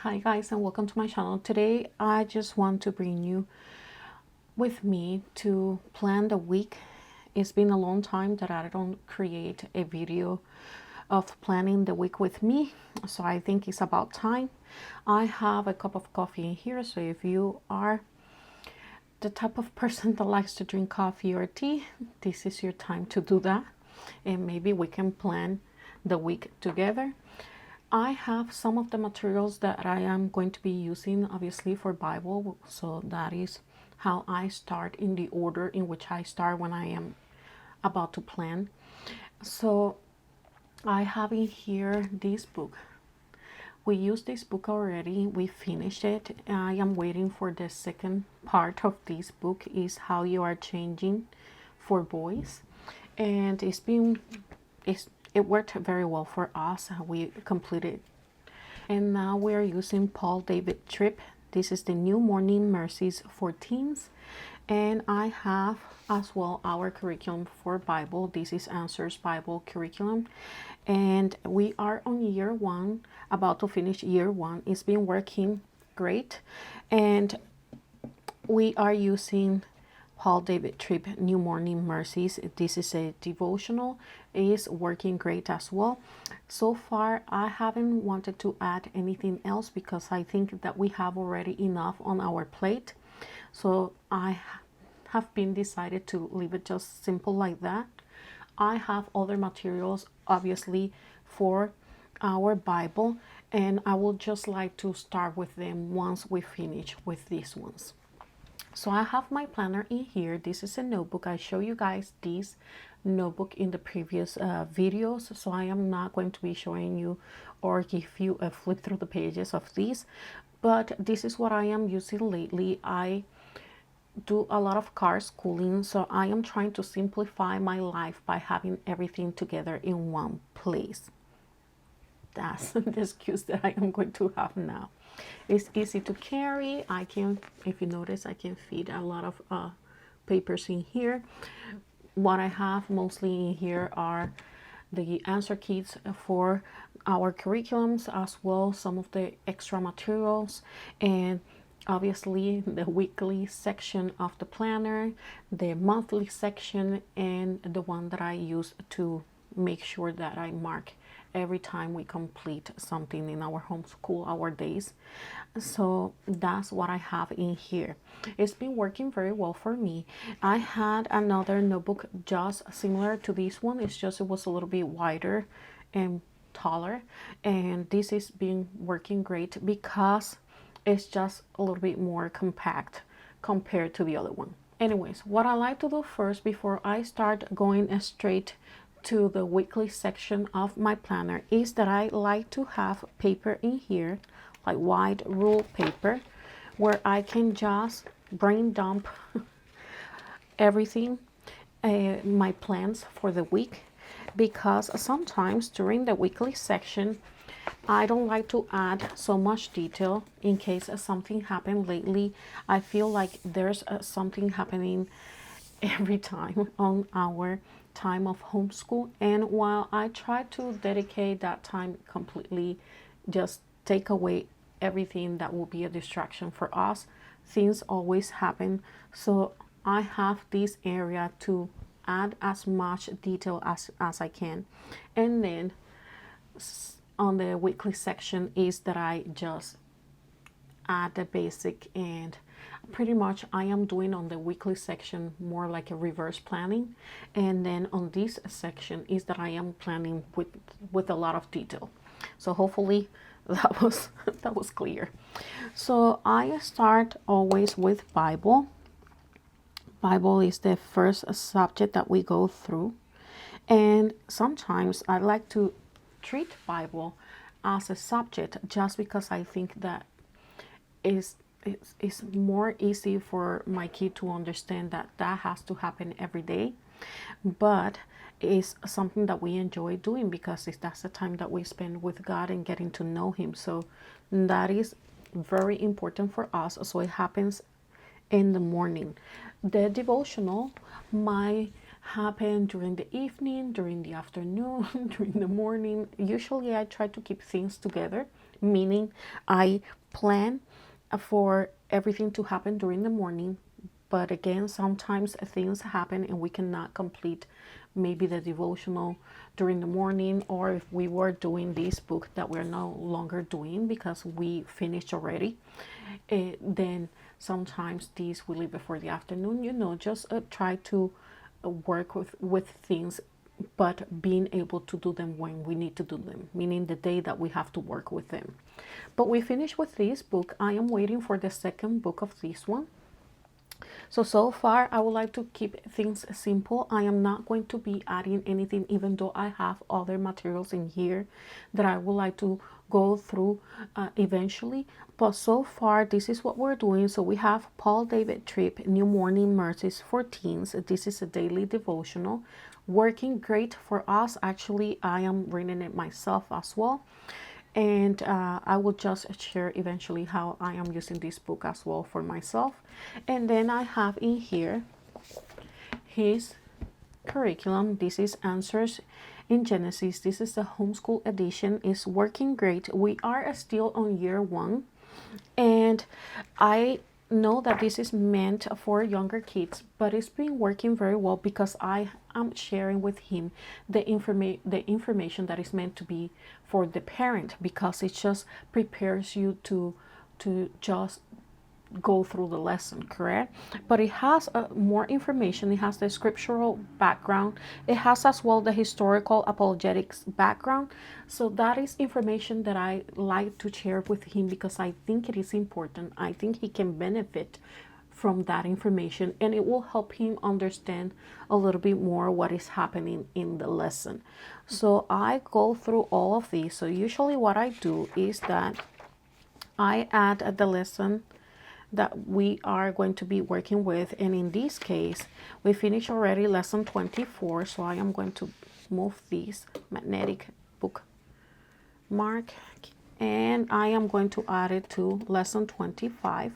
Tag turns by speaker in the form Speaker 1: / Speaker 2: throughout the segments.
Speaker 1: Hi guys, and welcome to my channel. Today I just want to bring you with me to plan the week. It's been a long time that I don't create a video of planning the week with me, so I think it's about time. I have a cup of coffee in here, so if you are the type of person that likes to drink coffee or tea, this is your time to do that, and maybe we can plan the week together. I have some of the materials that I am going to be using, obviously, for Bible. So that is how I start, in the order in which I start when I am about to plan. So I have in here this book. We used this book already. We finished it. I am waiting for the second part of this book, is How You Are Changing for Boys. And it worked very well for us. We completed. And now we're using Paul David Tripp. This is the New Morning Mercies for Teens. And I have as well our curriculum for Bible. This is Answers Bible curriculum. And we are on year one, about to finish year one. It's been working great. And we are using Paul David Tripp, New Morning Mercies. This is a devotional. It is working great as well. So far, I haven't wanted to add anything else because I think that we have already enough on our plate. So I have been decided to leave it just simple like that. I have other materials, obviously, for our Bible, and I would just like to start with them once we finish with these ones. So I have my planner in here. This is a notebook. I show you guys this notebook in the previous videos, so I am not going to be showing you or give you a flip through the pages of these, but this is what I am using lately. I do a lot of car schooling, so I am trying to simplify my life by having everything together in one place. That's the excuse that I am going to have now. It's easy to carry. I can, if you notice, I can fit a lot of papers in here. What I have mostly in here are the answer kits for our curriculums, as well some of the extra materials, and obviously the weekly section of the planner, the monthly section, and the one that I use to make sure that I mark every time we complete something in our homeschool, our days. So that's what I have in here. It's been working very well for me. I had another notebook just similar to this one. It's just it was a little bit wider and taller, and this is been working great because it's just a little bit more compact compared to the other one. Anyways, what I like to do first before I start going straight to the weekly section of my planner is that I like to have paper in here, like white rule paper, where I can just brain dump everything, my plans for the week, because sometimes during the weekly section I don't like to add so much detail in case something happened lately. I feel like there's something happening every time on our time of homeschool, and while I try to dedicate that time completely, just take away everything that will be a distraction for us, things always happen. So I have this area to add as much detail as I can, and then on the weekly section is that I just add the basic, and pretty much I am doing on the weekly section more like a reverse planning, and then on this section is that I am planning with a lot of detail. So hopefully that was clear. So I start always with Bible. Bible is the first subject that we go through, and sometimes I like to treat Bible as a subject just because I think that it's more easy for my kid to understand that has to happen every day, but it's something that we enjoy doing because that's the time that we spend with God and getting to know him. So that is very important for us. So it happens in the morning. The devotional might happen during the evening, during the afternoon, during the morning. Usually I try to keep things together meaning I plan for everything to happen during the morning. But again, sometimes things happen and we cannot complete maybe the devotional during the morning, or if we were doing this book that we're no longer doing because we finished already, then sometimes these we leave it for the afternoon. Just try to work with things, but being able to do them when we need to do them, meaning the day that we have to work with them. But we finished with this book. I am waiting for the second book of this one. So far, I would like to keep things simple. I am not going to be adding anything, even though I have other materials in here that I would like to go through eventually. But so far, this is what we're doing. So we have Paul David Tripp, New Morning Mercies for Teens. This is a daily devotional, working great for us. Actually, I am reading it myself as well. And I will just share eventually how I am using this book as well for myself. And then I have in here his curriculum. This is Answers in Genesis. This is the homeschool edition. It's working great. We are still on year 1. And I know that this is meant for younger kids, but it's been working very well because I am sharing with him the information that is meant to be for the parent, because it just prepares you to just go through the lesson, correct? But it has more information. It has the scriptural background. It has as well the historical apologetics background. So that is information that I like to share with him because I think it is important. I think he can benefit from that information, and it will help him understand a little bit more what is happening in the lesson. So I go through all of these. So usually what I do is that I add the lesson that we are going to be working with, and in this case we finished already lesson 24. So I am going to move this magnetic bookmark and I am going to add it to lesson 25.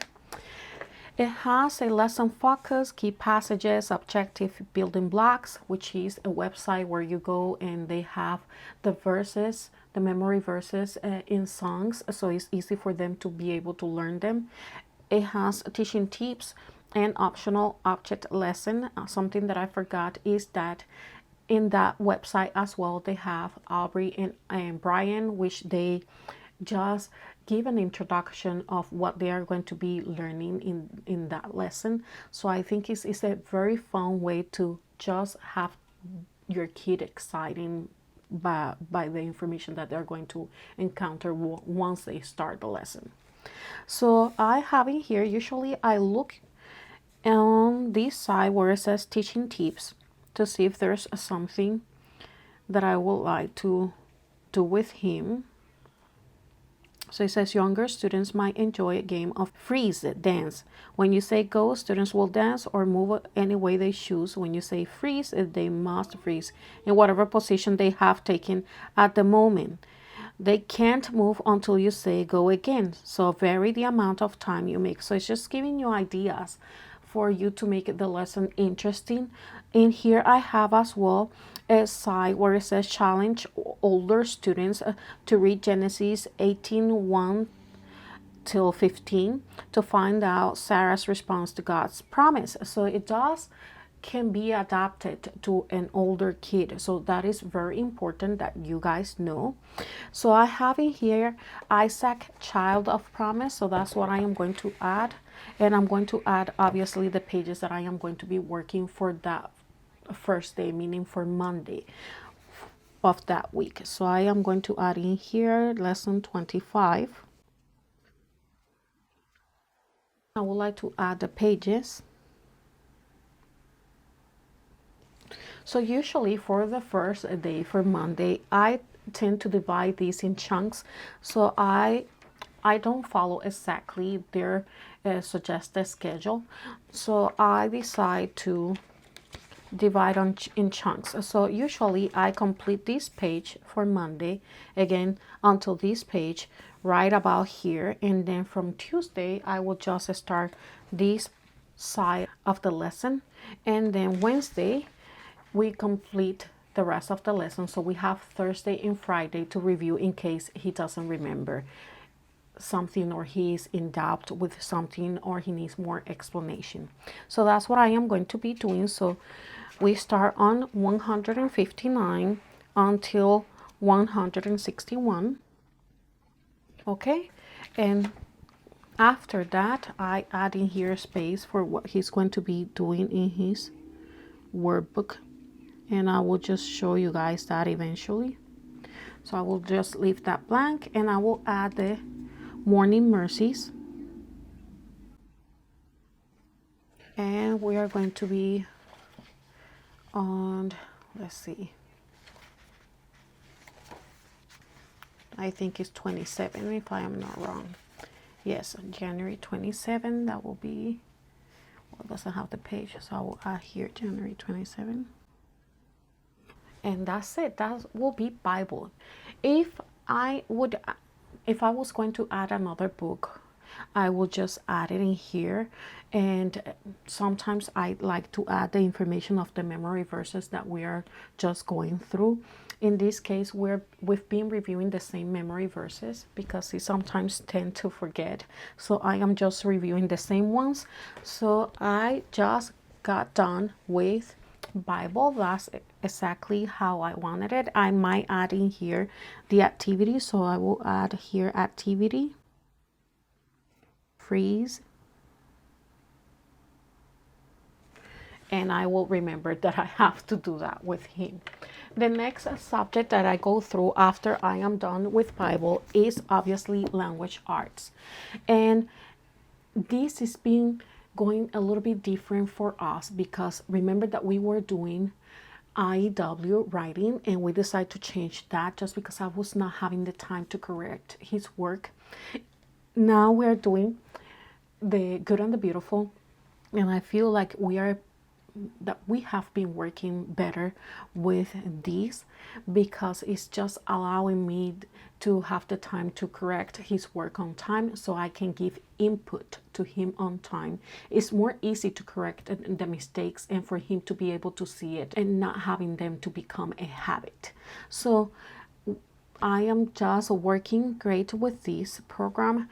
Speaker 1: It has a lesson focus, key passages, objective building blocks, which is a website where you go and they have the verses, the memory verses in songs, so it's easy for them to be able to learn them. It has teaching tips and optional object lesson. Something that I forgot is that in that website as well, they have Aubrey and Brian, which they just give an introduction of what they are going to be learning in that lesson. So I think it's a very fun way to just have your kid excited by the information that they're going to encounter once they start the lesson. So I have in here, usually I look on this side where it says teaching tips to see if there's something that I would like to do with him. So it says younger students might enjoy a game of freeze dance. When you say go, students will dance or move any way they choose. When you say freeze, they must freeze in whatever position they have taken at the moment. They can't move until you say go again. So vary the amount of time you make. So it's just giving you ideas for you to make the lesson interesting. In here I have as well a side where it says challenge older students to read Genesis 18:1 till 15 to find out Sarah's response to God's promise. So it can be adapted to an older kid, so that is very important that you guys know. So I have in here Isaac, child of promise, so that's what I am going to add, and I'm going to add obviously the pages that I am going to be working for that first day, meaning for Monday of that week. So I am going to add in here lesson 25. I would like to add the pages. So usually for the first day, for Monday, I tend to divide these in chunks. So I don't follow exactly their suggested schedule. So I decide to divide in chunks. So usually I complete this page for Monday, again until this page right about here, and then from Tuesday I will just start this side of the lesson, and then Wednesday we complete the rest of the lesson. So we have Thursday and Friday to review in case he doesn't remember. something, or he's in doubt with something, or he needs more explanation. So that's what I am going to be doing. So we start on 159 until 161. Okay, and after that I add in here space for what he's going to be doing in his workbook, and I will just show you guys that eventually. So I will just leave that blank, and I will add the morning mercies, and we are going to be on, let's see, I think it's 27 if I am not wrong. Yes, January 27, that will be, well, it doesn't have the page, so I will add here January 27. And that's it. That will be Bible. If I was going to add another book, I will just add it in here. And sometimes I like to add the information of the memory verses that we are just going through. In this case, we've been reviewing the same memory verses because we sometimes tend to forget. So I am just reviewing the same ones. So I just got done with Bible. That's exactly how I wanted it. I might add in here the activity. So I will add here activity, freeze, and I will remember that I have to do that with him. The next subject that I go through after I am done with Bible is obviously language arts. And this is being going a little bit different for us because remember that we were doing IEW writing, and we decided to change that just because I was not having the time to correct his work. Now we're doing the good and the beautiful, and I feel like we have been working better with these because it's just allowing me to have the time to correct his work on time so I can give input to him on time. It's more easy to correct the mistakes and for him to be able to see it and not having them to become a habit. So I am just working great with this program.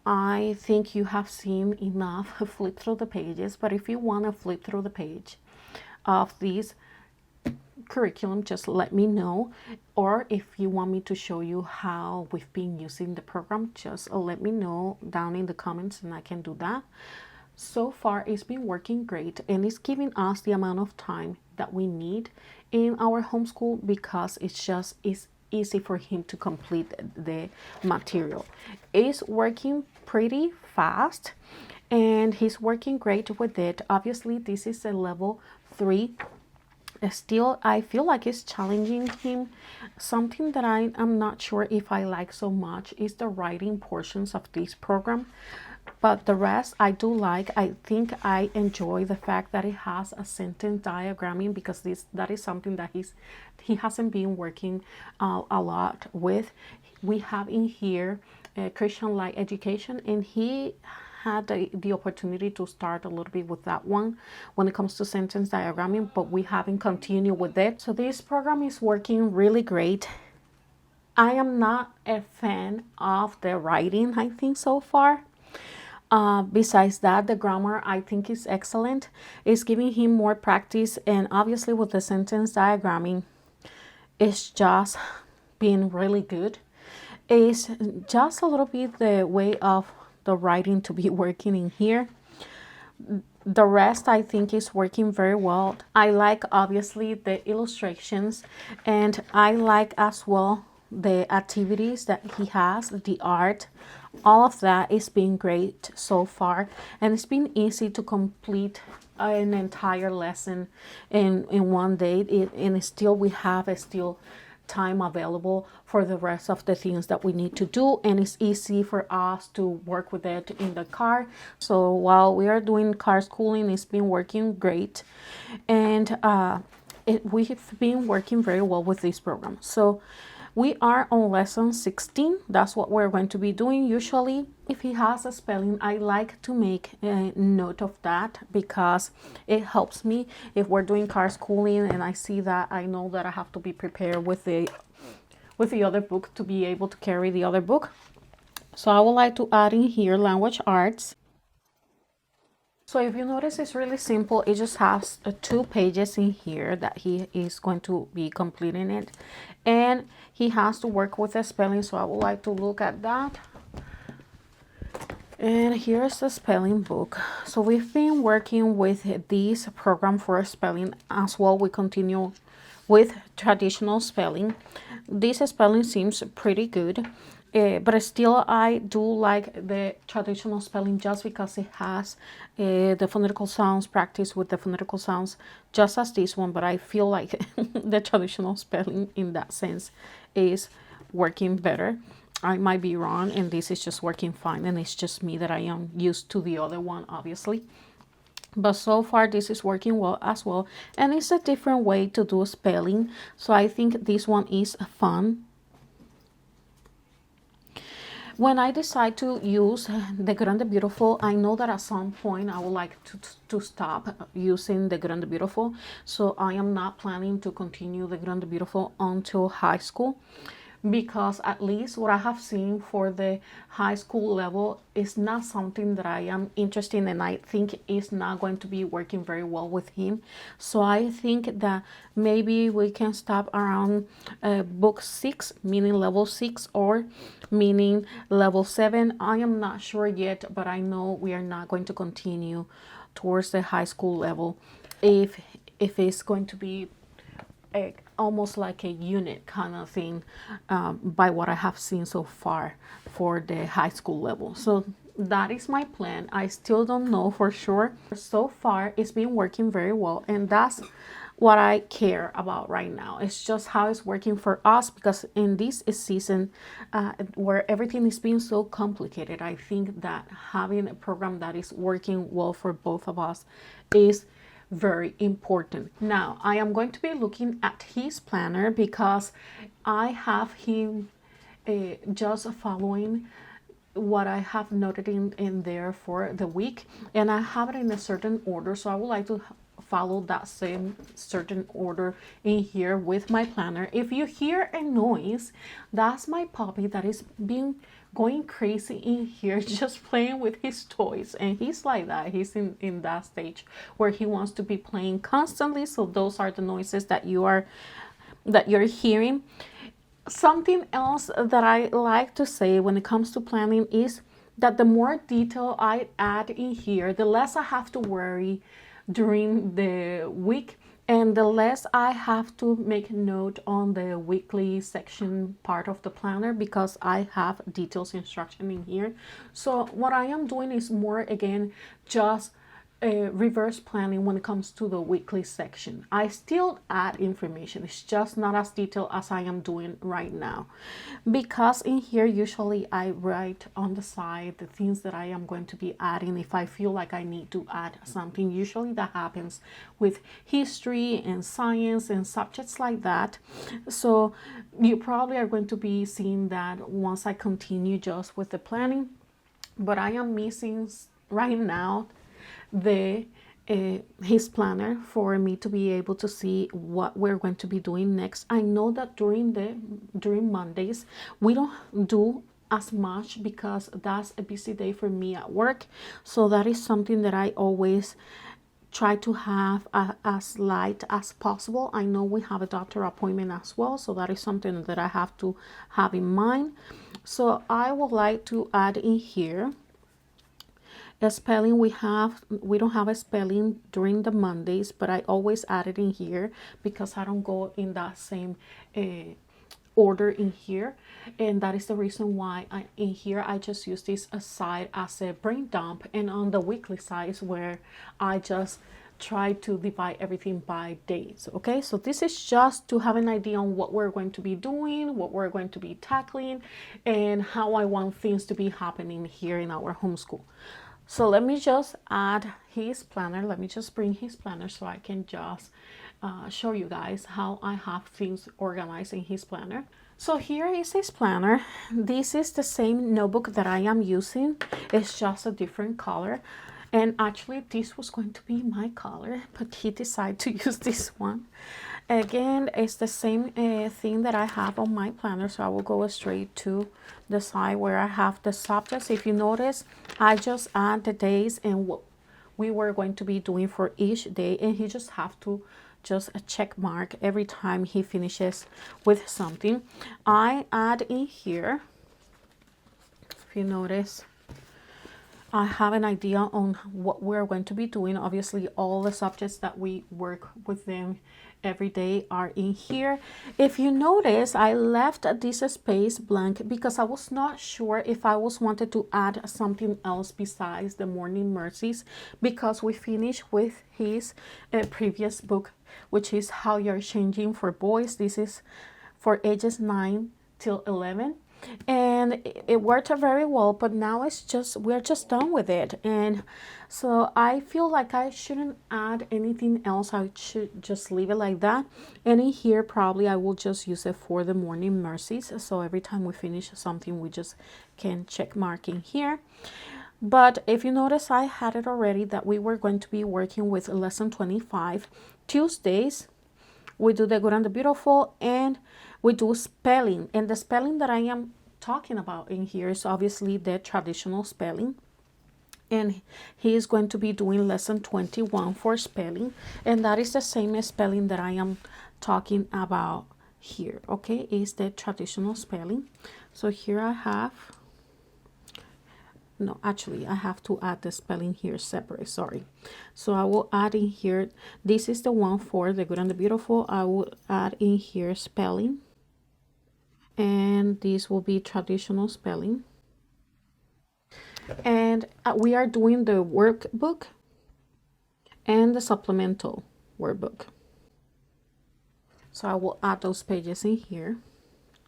Speaker 1: I think you have seen enough flip through the pages, but if you want to flip through the page of this curriculum, just let me know. Or if you want me to show you how we've been using the program, just let me know down in the comments and I can do that. So far it's been working great, and it's giving us the amount of time that we need in our homeschool because it's easy for him to complete the material. It's working pretty fast and he's working great with it. Obviously this is a level 3. Still I feel like it's challenging him. Something that I am not sure if I like so much is the writing portions of this program, but the rest I do like. I think I enjoy the fact that it has a sentence diagramming because that is something that he hasn't been working a lot with. We have in here Christian Light Education, and he had the opportunity to start a little bit with that one when it comes to sentence diagramming, but we haven't continued with it. So this program is working really great. I am not a fan of the writing, I think, so far. Besides that, the grammar I think is excellent. It's giving him more practice, and obviously with the sentence diagramming, it's just been really good. It's just a little bit the way of the writing to be working in here. The rest I think is working very well. I like obviously the illustrations, and I like as well the activities that he has, the art. All of that is being great so far, and it's been easy to complete an entire lesson in one day. And still we have still time available for the rest of the things that we need to do, and it's easy for us to work with it in the car. So while we are doing car schooling, it's been working great, and we've been working very well with this program. So we are on lesson 16. That's what we're going to be doing. Usually if he has a spelling, I like to make a note of that because it helps me if we're doing car schooling and I see that. I know that I have to be prepared with the other book to be able to carry the other book. So I would like to add in here language arts. So if you notice, it's really simple. It just has 2 pages in here that he is going to be completing it. And he has to work with the spelling, so I would like to look at that. And here's the spelling book. So we've been working with this program for spelling as well. We continue with traditional spelling. This spelling seems pretty good. But still, I do like the traditional spelling just because it has the phonetical sounds, practice with the phonetical sounds, just as this one. But I feel like the traditional spelling in that sense is working better. I might be wrong, and this is just working fine, and it's just me that I am used to the other one, obviously. But so far, this is working well as well, and it's a different way to do spelling, so I think this one is fun. When I decide to use the Good and the Beautiful, I know that at some point I would like to stop using the Good and the Beautiful, so I am not planning to continue the Good and the Beautiful until high school, because at least what I have seen for the high school level is not something that I am interested in, and I think is not going to be working very well with him. So I think that maybe we can stop around book 6, meaning level 6, or meaning level 7. I am not sure yet, but I know we are not going to continue towards the high school level if it's going to be almost like a unit kind of thing, by what I have seen so far for the high school level. So that is my plan. I still don't know for sure. So far, it's been working very well, and that's what I care about right now. It's just how it's working for us, because in this season where everything is being so complicated, I think that having a program that is working well for both of us is very important. Now, I am going to be looking at his planner because I have him just following what I have noted in there for the week, and I have it in a certain order, so I would like to follow that same certain order in here with my planner. If you hear a noise, that's my puppy that is being going crazy in here, just playing with his toys, and he's like that. He's in that stage where he wants to be playing constantly, so those are the noises that you're hearing. Something else that I like to say when it comes to planning is that the more detail I add in here, the less I have to worry during the week, and the less I have to make note on the weekly section part of the planner, because I have details instruction in here. So what I am doing is more, again, just reverse planning when it comes to the weekly section. I still add information, it's just not as detailed as I am doing right now, because in here usually I write on the side the things that I am going to be adding if I feel like I need to add something. Usually that happens with history and science and subjects like that, so you probably are going to be seeing that once I continue just with the planning. But I am missing right now the his planner for me to be able to see what we're going to be doing next. I know that during Mondays we don't do as much because that's a busy day for me at work, so that is something that I always try to have as light as possible. I know we have a doctor appointment as well, so that is something that I have to have in mind. So I would like to add in here a spelling. We don't have a spelling during the Mondays, but I always add it in here because I don't go in that same order in here, and that is the reason why in here I just use this aside as a brain dump, and on the weekly side is where I just try to divide everything by days. Okay, so this is just to have an idea on what we're going to be doing, what we're going to be tackling, and how I want things to be happening here in our homeschool. So let me just add his planner. Let me just bring his planner so I can just show you guys how I have things organized in his planner. So here is his planner. This is the same notebook that I am using. It's just a different color. And actually this was going to be my color, but he decided to use this one. Again, it's the same thing that I have on my planner, so I will go straight to the side where I have the subjects. If you notice, I just add the days and what we were going to be doing for each day, and he just have to just a check mark every time he finishes with something. I add in here, if you notice, I have an idea on what we're going to be doing. Obviously, all the subjects that we work with them every day are in here. If you notice, I left this space blank because I was not sure if I was wanted to add something else besides the Morning Mercies, because we finished with his previous book, which is How You're Changing for Boys. This is for ages 9 till 11. And it worked very well, but now we're just done with it. And so I feel like I shouldn't add anything else. I should just leave it like that. And in here probably I will just use it for the Morning Mercies, so every time we finish something we just can check mark in here. But if you notice, I had it already that we were going to be working with lesson 25 Tuesdays. We do the Good and the Beautiful, and we do spelling. And the spelling that I am talking about in here is obviously the traditional spelling. And he is going to be doing lesson 21 for spelling. And that is the same spelling that I am talking about here. Okay, is the traditional spelling. So here I have, no, actually I have to add the spelling here separate, sorry. So I will add in here, this is the one for the Good and the Beautiful. I will add in here spelling, and this will be traditional spelling. And we are doing the workbook and the supplemental workbook. So I will add those pages in here,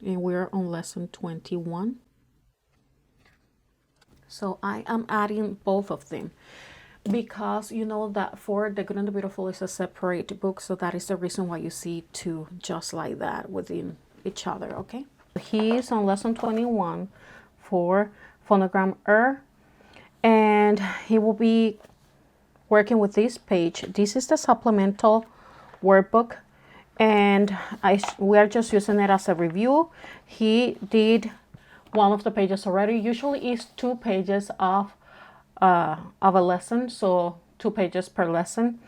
Speaker 1: and we're on lesson 21. So I am adding both of them because you know that for the Good and the Beautiful is a separate book, so that is the reason why you see two just like that within each other. Okay, he is on lesson 21 for phonogram and he will be working with this page. This is the supplemental workbook, and we are just using it as a review. He did one of the pages already. Usually is 2 pages of a lesson, so 2 pages per lesson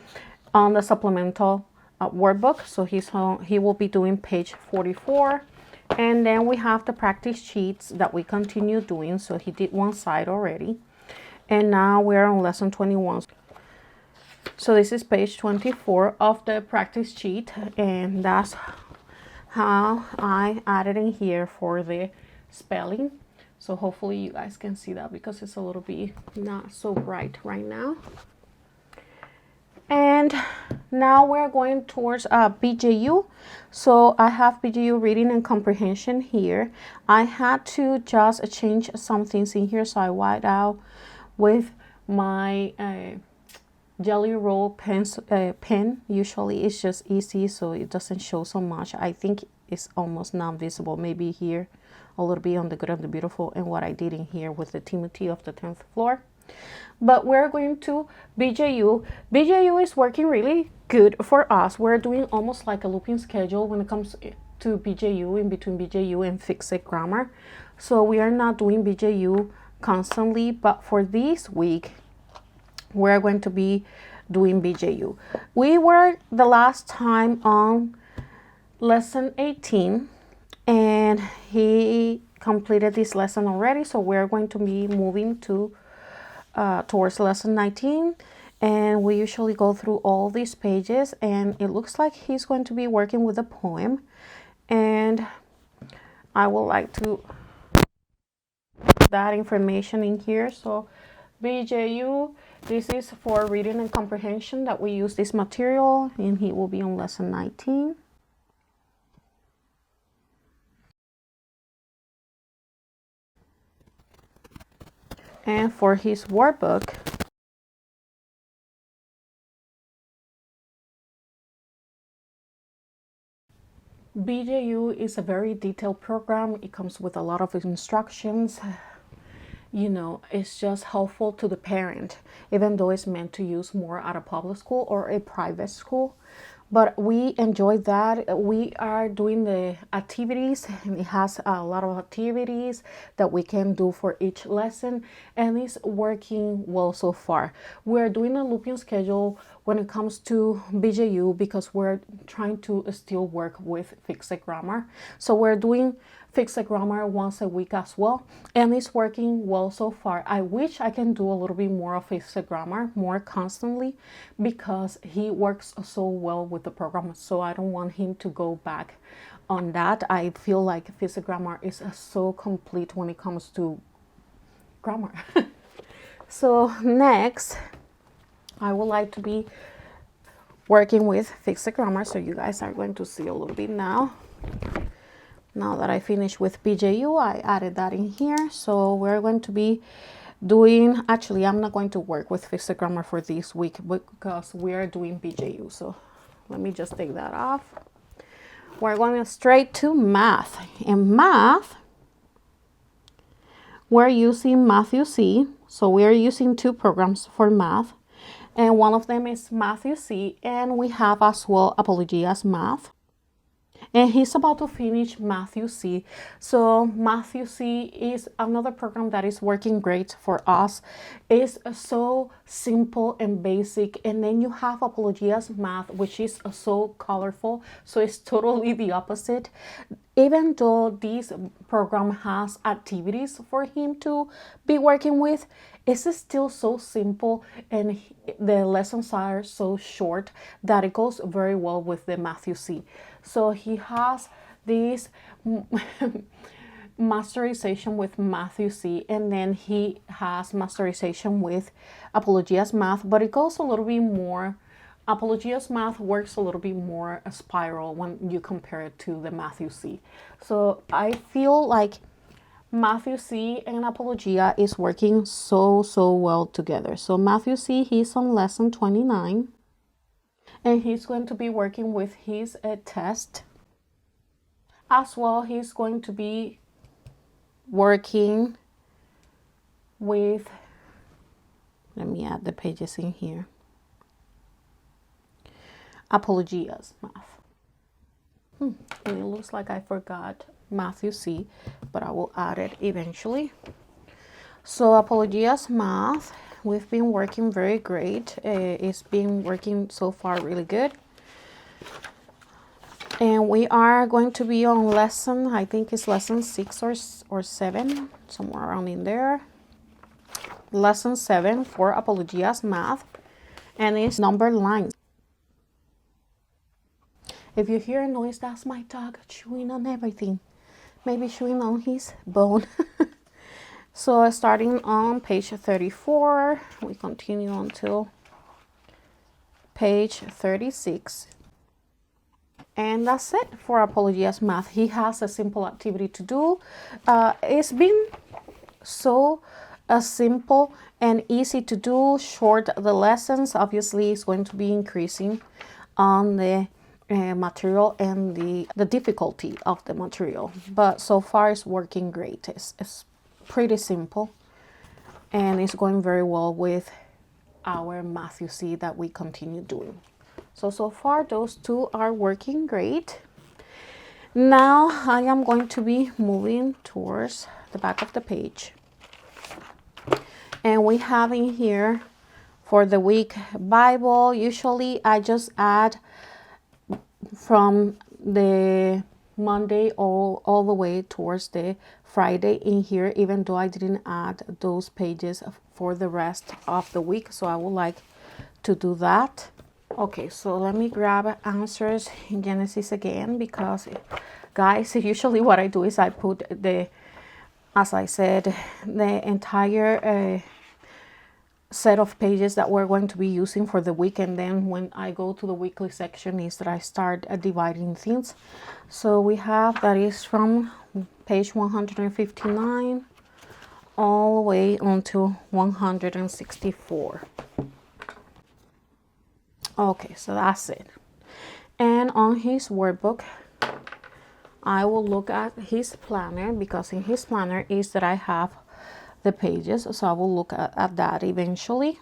Speaker 1: on the supplemental workbook. So he will be doing page 44, and then we have the practice sheets that we continue doing. So he did one side already, and now we're on lesson 21. So this is page 24 of the practice sheet, and that's how I added in here for the spelling. So hopefully you guys can see that because it's a little bit not so bright right now. And now we're going towards BJU. So I have BJU reading and comprehension here. I had to just change some things in here, so I white out with my Jelly Roll pen. Usually it's just easy, so it doesn't show so much. I think it's almost non-visible, maybe here a little bit on the Good and the Beautiful, and what I did in here with the Timothy of the 10th floor. But we're going to BJU. BJU is working really good for us. We're doing almost like a looping schedule when it comes to BJU, in between BJU and fixed grammar. So we are not doing BJU constantly, but for this week we're going to be doing BJU. We were the last time on lesson 18, and he completed this lesson already, so we're going to be moving to towards lesson 19, and we usually go through all these pages, and it looks like he's going to be working with a poem, and I would like to put that information in here. So BJU, this is for reading and comprehension that we use this material, and he will be on lesson 19. And for his workbook, BJU is a very detailed program. It comes with a lot of instructions. You know, it's just helpful to the parent, even though it's meant to use more at a public school or a private school. but we enjoy that. We are doing the activities, and it has a lot of activities that we can do for each lesson, and it's working well so far. We're doing a looping schedule when it comes to BJU because we're trying to still work with fixed grammar. So we're doing fixed grammar once a week as well, and it's working well so far. I wish I can do a little bit more of fixed grammar more constantly because he works so well with the program, so I don't want him to go back on that. I feel like fixed grammar is so complete when it comes to grammar. So next, I would like to be working with fixed grammar, so you guys are going to see a little bit now. Now that I finished with BJU, I added that in here. So we're going to be doing, actually, I'm not going to work with fixed grammar for this week because we are doing BJU. So let me just take that off. We're going straight to math. In math, we're using Matthew C. So we're using two programs for math. And one of them is Matthew C. And we have as well Apologias Math. And he's about to finish Matthew C. So Matthew C is another program that is working great for us. It's so simple and basic. And then you have Apologias Math, which is so colorful. So it's totally the opposite. Even though this program has activities for him to be working with, it's still so simple and the lessons are so short that it goes very well with the Matthew C. So he has this masterization with Matthew C, and then he has masterization with Apologias Math, but it goes a little bit more. Apologias Math works a little bit more a spiral when you compare it to the Matthew C. So I feel like Matthew C and Apologia is working so well together. So Matthew C, he's on lesson 29. And he's going to be working with his test. As well, he's going to be working with, let me add the pages in here, Apologias Math. And it looks like I forgot Matthew C, but I will add it eventually. So Apologias Math, we've been working very great. It's been working so far really good. And we are going to be on lesson, I think it's lesson 6 or 7, somewhere around in there. Lesson 7 for Apologias Math, and it's numbered lines. If you hear a noise, that's my dog chewing on everything. Maybe chewing on his bone. So starting on page 34, we continue until page 36. And that's it for Apologias Math. He has a simple activity to do. It's been so simple and easy to do, short the lessons. Obviously, it's going to be increasing on the material and the difficulty of the material. But so far, it's working great. It's pretty simple. And it's going very well with our Matthew C that we continue doing. So far, those two are working great. Now, I am going to be moving towards the back of the page. And we have in here for the week Bible. Usually, I just add from the Monday all the way towards the Friday in here, even though I didn't add those pages for the rest of the week. So I would like to do that. Okay, so let me grab answers in Genesis again, because guys, usually what I do is I put as I said, the entire set of pages that we're going to be using for the week, and then when I go to the weekly section is that I start dividing things. So we have, that is from page 159 all the way onto 164. Okay, so that's it. And on his workbook, I will look at his planner, because in his planner is that I have the pages. So I will look at that eventually.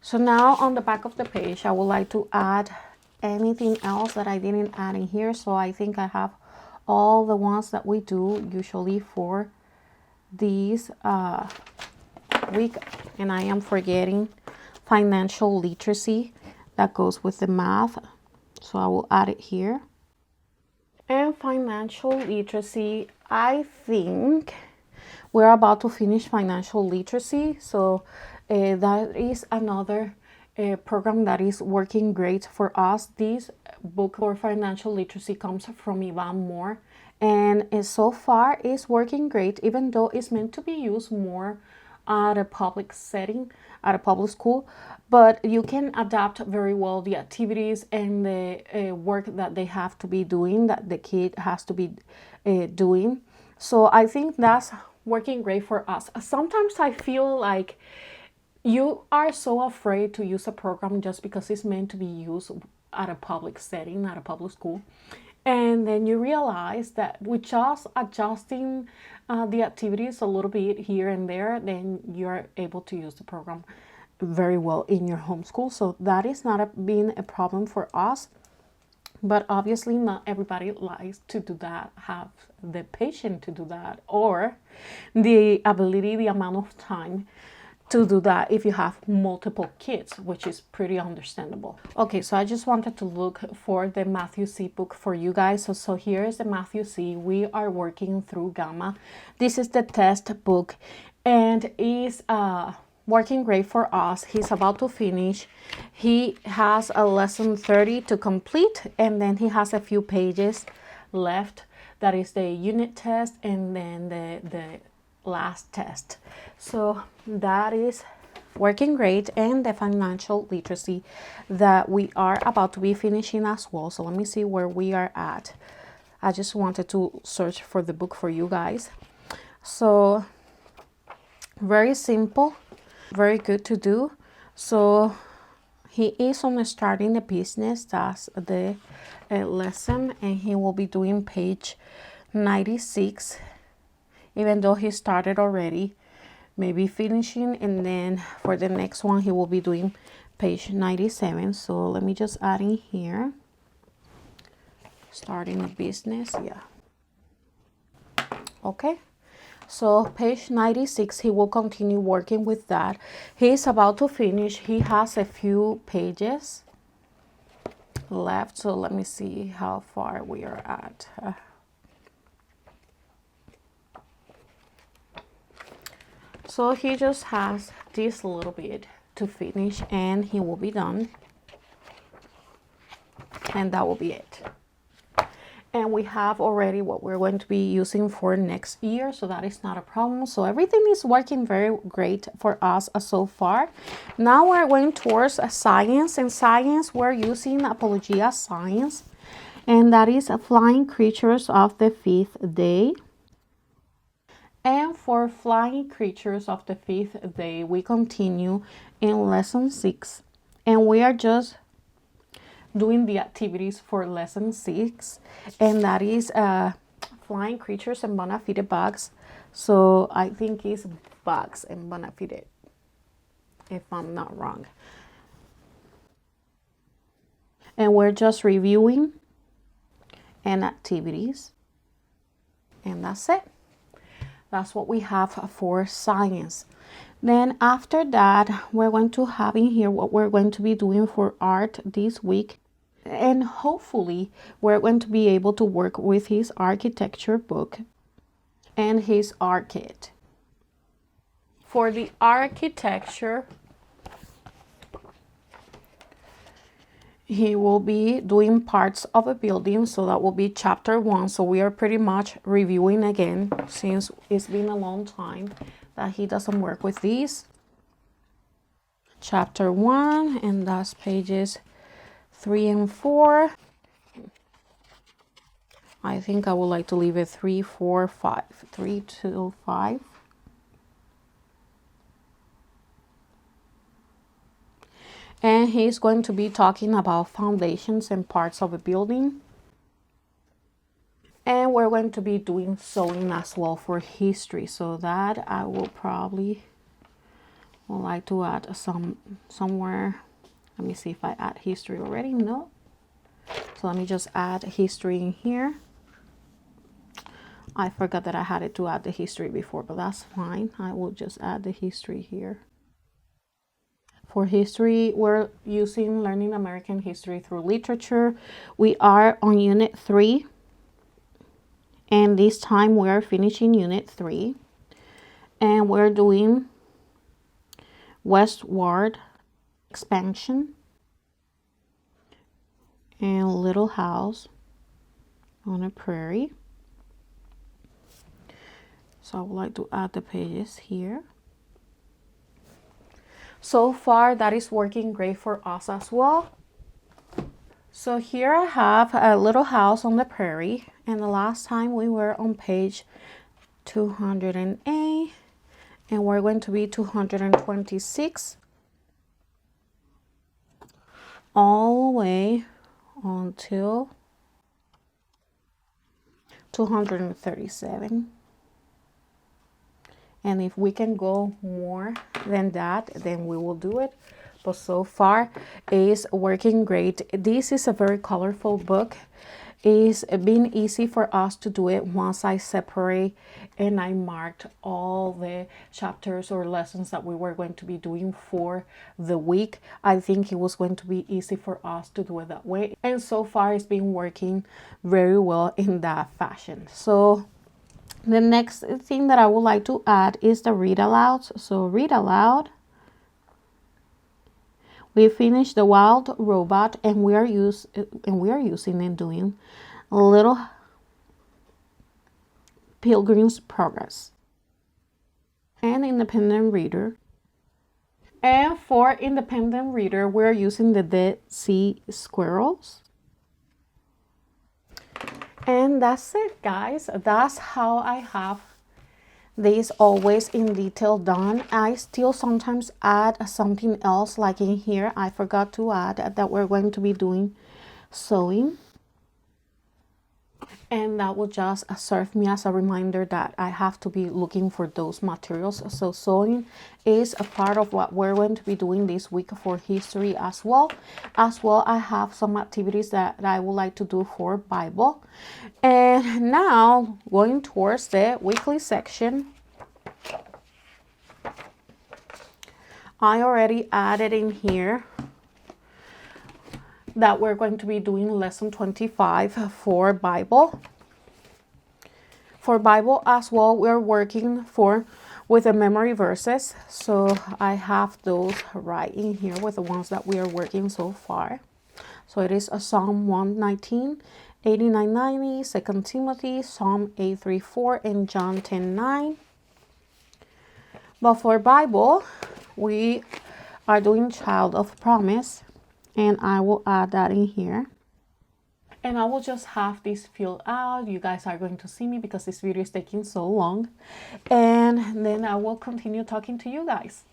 Speaker 1: So now on the back of the page, I would like to add anything else that I didn't add in here. So I think I have all the ones that we do usually for this week. And I am forgetting financial literacy that goes with the math. So I will add it here. And financial literacy, I think we're about to finish financial literacy. So that is another program that is working great for us. This book for financial literacy comes from Yvonne Moore, and so far is working great, even though it's meant to be used more at a public setting, at a public school. But you can adapt very well the activities and the work that they have to be doing, that the kid has to be doing. So I think that's working great for us. Sometimes I feel like you are so afraid to use a program just because it's meant to be used at a public setting, at a public school. And then you realize that with just adjusting the activities a little bit here and there, then you're able to use the program very well in your homeschool. So that is not been a problem for us. But obviously not everybody likes to do that, have the patience to do that, or the ability, the amount of time to do that if you have multiple kids, which is pretty understandable. Okay, so I just wanted to look for the Matthew C book for you guys. So here is the Matthew C. We are working through Gamma. This is the test book, and is working great for us. He's about to finish. He has a lesson 30 to complete, and then he has a few pages left. That is the unit test and then the last test. So that is working great, and the financial literacy that we are about to be finishing as well. So let me see where we are at. I just wanted to search for the book for you guys. So very simple, very good to do. So he is on starting a business. That's the lesson, and he will be doing page 96, even though he started already, maybe finishing, and then for the next one he will be doing page 97. So let me just add in here, starting a business. Yeah, okay. So page 96, he will continue working with that. He's about to finish. He has a few pages left. So let me see how far we are at. So he just has this little bit to finish, and he will be done. And that will be it. And we have already what we're going to be using for next year, so that is not a problem. So everything is working very great for us so far. Now we're going towards science. In science, we're using Apologia Science, and that is Flying Creatures of the Fifth Day. And for Flying Creatures of the Fifth Day, we continue in lesson 6, and we are just doing the activities for lesson 6, and that is flying creatures and bona fide bugs. So I think it's bugs and bona fide, if I'm not wrong. And we're just reviewing and activities, and that's it. That's what we have for science. Then after that, we're going to have in here what we're going to be doing for art this week. And hopefully we're going to be able to work with his architecture book and his art kit. For the architecture, he will be doing parts of a building, so that will be chapter 1. So we are pretty much reviewing again, since it's been a long time that he doesn't work with these. Chapter 1, and that's pages 3 and 4. I think I would like to leave it 3, 4, 5. 3 to 5. And he's going to be talking about foundations and parts of a building. And we're going to be doing sewing as well for history. So that I will probably would like to add somewhere. Let me see if I add history already. No. So let me just add history in here. I forgot that I had it to add the history before, but that's fine. I will just add the history here. For history, we're using Learning American History Through Literature. We are on Unit 3. And this time we're finishing Unit 3. And we're doing westward expansion and Little House on a Prairie. So I would like to add the pages here. So far, that is working great for us as well. So here I have a Little House on the Prairie. And the last time we were on page 208. And we're going to be 226. All the way until 237. And if we can go more than that, then we will do it. But so far, it's working great. This is a very colorful book. It's been easy for us to do it once I separate and I marked all the chapters or lessons that we were going to be doing for the week. I think it was going to be easy for us to do it that way. And so far, it's been working very well in that fashion. So the next thing that I would like to add is the read alouds. So read aloud. We finished the wild robot, and we are using and doing Little Pilgrim's Progress and Independent Reader. And for Independent Reader, we're using the Dead Sea Squirrels. And that's it, guys. That's how I have this always in detail done. I still sometimes add something else, like in here I forgot to add that we're going to be doing sewing, and that will just serve me as a reminder that I have to be looking for those materials. So sewing is a part of what we're going to be doing this week for history as well. I have some activities that I would like to do for Bible. And now going towards the weekly section, I already added in here that we're going to be doing lesson 25 for Bible. For Bible as well, we're working with the memory verses. So I have those right in here with the ones that we are working so far. So it is a Psalm 119, 89:90, 2 Timothy, Psalm 8:3-4, and John 10:9. But for Bible, we are doing Child of Promise, and I will add that in here. And I will just have this filled out. You guys are going to see me because this video is taking so long. And then I will continue talking to you guys.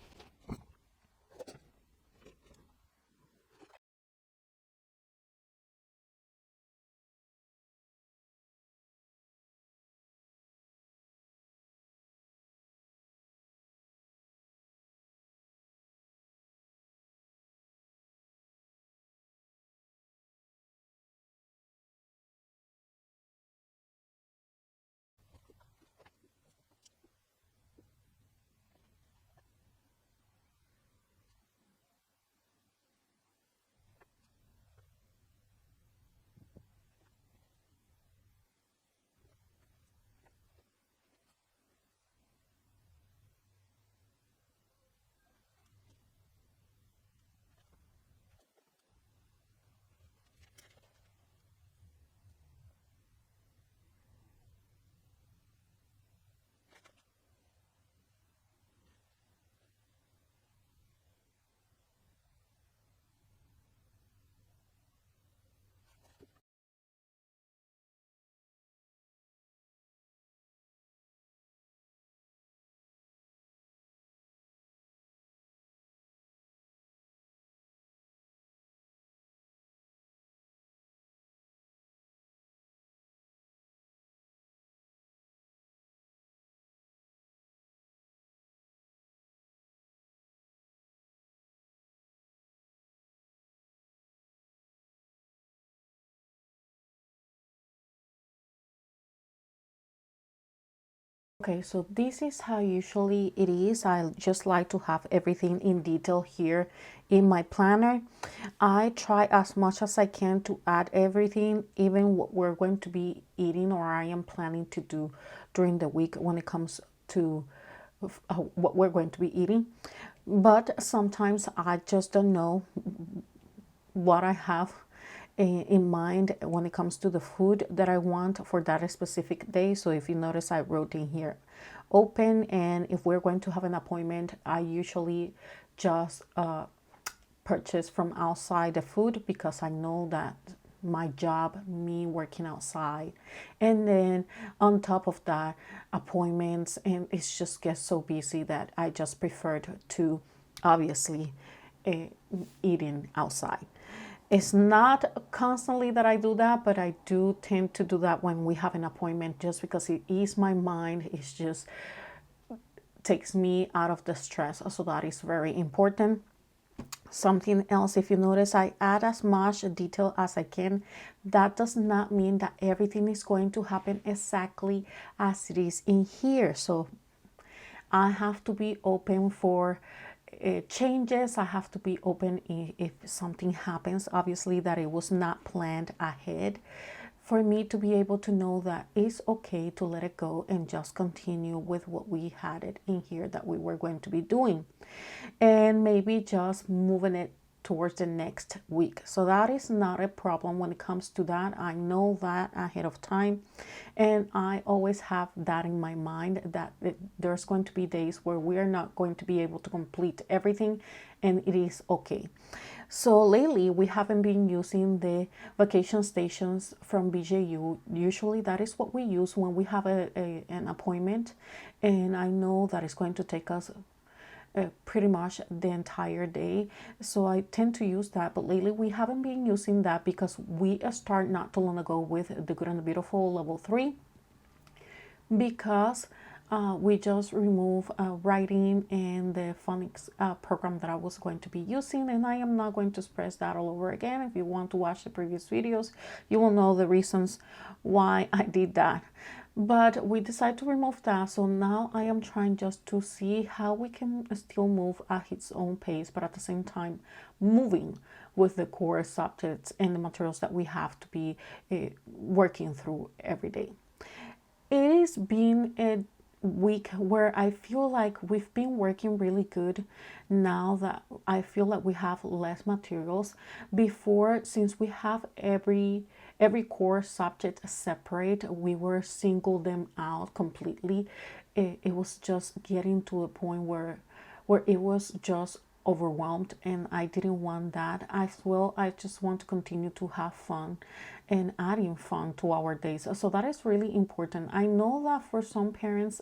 Speaker 1: Okay, so this is how usually it is. I just like to have everything in detail here in my planner. I try as much as I can to add everything, even what we're going to be eating or I am planning to do during the week when it comes to what we're going to be eating. But sometimes I just don't know what I have in mind when it comes to the food that I want for that specific day. So if you notice, I wrote in here open, and if we're going to have an appointment, I usually just purchase from outside the food because I know that my job, me working outside, and then on top of that, appointments, and it just gets so busy that I just preferred to obviously uh, eating outside. It's not constantly that I do that, but I do tend to do that when we have an appointment just because it eases my mind. It's just takes me out of the stress. So that is very important. Something else, if you notice, I add as much detail as I can. That does not mean that everything is going to happen exactly as it is in here. So I have to be open for changes. I have to be open if something happens, obviously, that it was not planned ahead, for me to be able to know that it's okay to let it go and just continue with what we had it in here that we were going to be doing, and maybe just moving it towards the next week. So that is not a problem when it comes to that. I know that ahead of time, and I always have that in my mind that there's going to be days where we are not going to be able to complete everything, and it is okay. So lately we haven't been using the vacation stations from BJU. Usually that is what we use when we have an appointment, and I know that it's going to take us pretty much the entire day, so I tend to use that. But lately we haven't been using that because we start not too long ago with the Good and the Beautiful level 3, because we just remove writing and the phonics program that I was going to be using, and I am not going to express that all over again. If you want to watch the previous videos, you will know the reasons why I did that. But we decided to remove that, so now I am trying just to see how we can still move at its own pace, but at the same time moving with the core subjects and the materials that we have to be working through every day. It has been a week where I feel like we've been working really good now that I feel like we have less materials. Before, since we have every core subject separate, we were single them out completely. It was just getting to a point where it was just overwhelmed, and I didn't want that as well. I just want to continue to have fun and adding fun to our days. So that is really important. I know that for some parents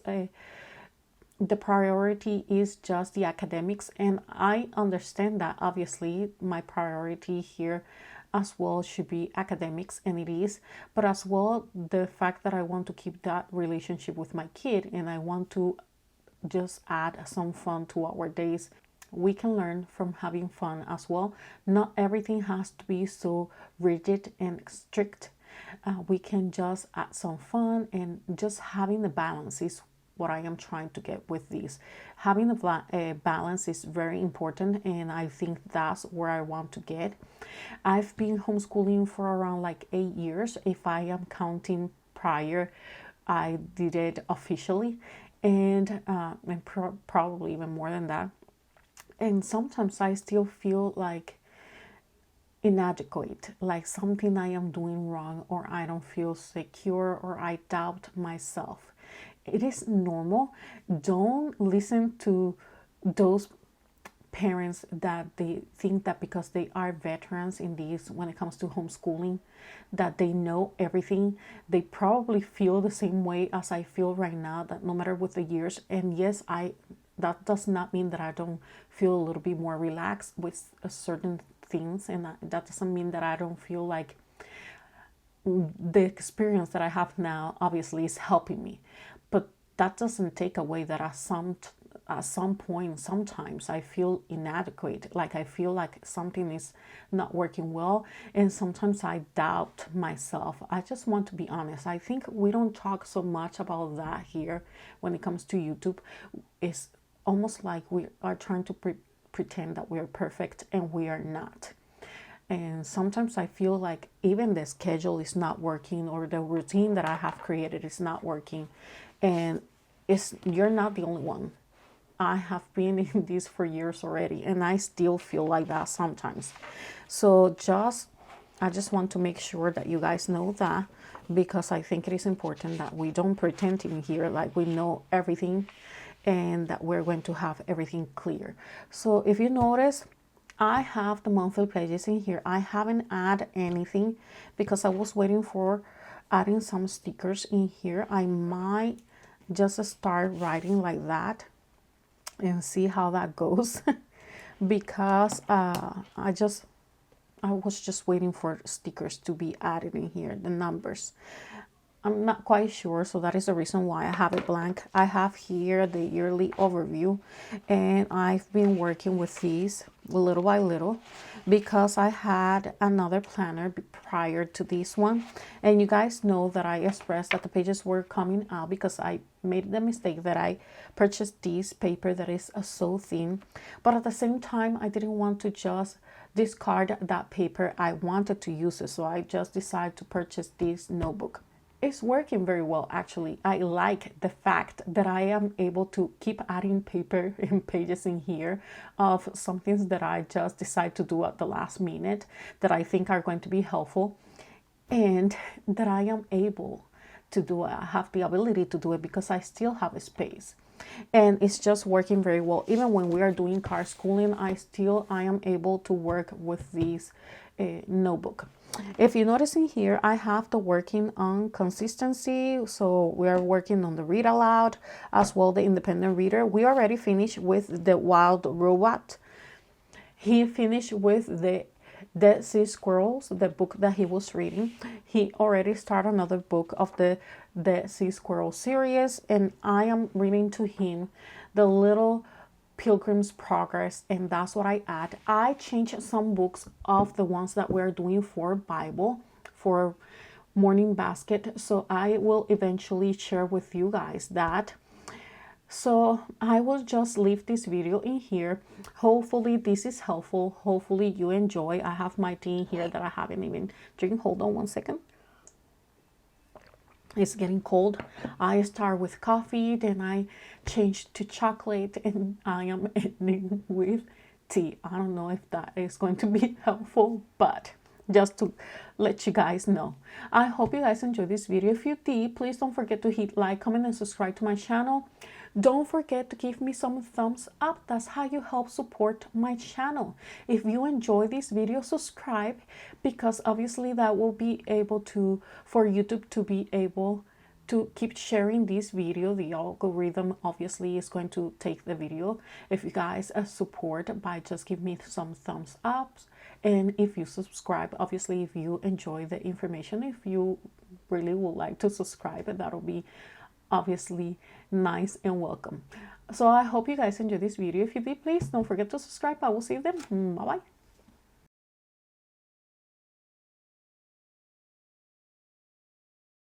Speaker 1: the priority is just the academics, and I understand that. Obviously my priority here as well should be academics, and it is, but as well the fact that I want to keep that relationship with my kid, and I want to just add some fun to our days. We can learn from having fun as well. Not everything has to be so rigid and strict. We can just add some fun, and just having the balance is what I am trying to get with this. Having a balance is very important, and I think that's where I want to get. I've been homeschooling for around like 8 years, if I am counting prior I did it officially, and probably even more than that. And sometimes I still feel like inadequate, like something I am doing wrong, or I don't feel secure, or I doubt myself. It is normal. Don't listen to those parents that they think that because they are veterans in this when it comes to homeschooling, that they know everything. They probably feel the same way as I feel right now, that no matter with the years, and yes, that does not mean that I don't feel a little bit more relaxed with certain things, and that doesn't mean that I don't feel like the experience that I have now obviously is helping me. But that doesn't take away that at some point, sometimes I feel inadequate, like I feel like something is not working well, and sometimes I doubt myself. I just want to be honest. I think we don't talk so much about that here when it comes to YouTube. It's almost like we are trying to pretend that we are perfect, and we are not. And sometimes I feel like even the schedule is not working, or the routine that I have created is not working. And you're not the only one. I have been in this for years already, and I still feel like that sometimes. So I just want to make sure that you guys know that, because I think it is important that we don't pretend in here like we know everything and that we're going to have everything clear. So if you notice, I have the monthly pages in here. I haven't added anything because I was waiting for adding some stickers in here. I might just start writing like that and see how that goes because I was just waiting for stickers to be added in here, the numbers. I'm not quite sure, so that is the reason why I have it blank. I have here the yearly overview, and I've been working with these little by little because I had another planner prior to this one, and you guys know that I expressed that the pages were coming out because I made the mistake that I purchased this paper that is so thin, but at the same time I didn't want to just discard that paper. I wanted to use it, so I just decided to purchase this notebook. It's working very well, actually. I like the fact that I am able to keep adding paper and pages in here of some things that I just decide to do at the last minute that I think are going to be helpful, and that I am able to do it. I have the ability to do it because I still have a space, and it's just working very well. Even when we are doing car schooling, I am able to work with this notebook. If you notice in here, I have the working on consistency. So we are working on the read aloud as well, the independent reader. We already finished with the wild robot. He finished with the Dead Sea Squirrels, the book that he was reading. He already started another book of the Dead Sea Squirrel series, and I am reading to him the Little Pilgrim's Progress, and that's what I add. I changed some books of the ones that we're doing for Bible, for Morning Basket, so I will eventually share with you guys that. So I will just leave this video in here. Hopefully this is helpful. Hopefully you enjoy. I have my tea in here that I haven't even drank. Hold on one second. It's getting cold. I start with coffee, then I change to chocolate, and I am ending with tea. I don't know if that is going to be helpful, but just to let you guys know. I hope you guys enjoyed this video. If you did, please don't forget to hit like, comment, and subscribe to my channel. Don't forget to give me some thumbs up. That's how you help support my channel. If you enjoy this video, subscribe, because obviously that will be able to, for YouTube to be able to keep sharing this video. The algorithm obviously is going to take the video if you guys support by just give me some thumbs up. And if you subscribe, obviously if you enjoy the information, if you really would like to subscribe, that'll be obviously nice and welcome. So I hope you guys enjoyed this video. If you did, please don't forget to subscribe. I will see you then. Bye bye.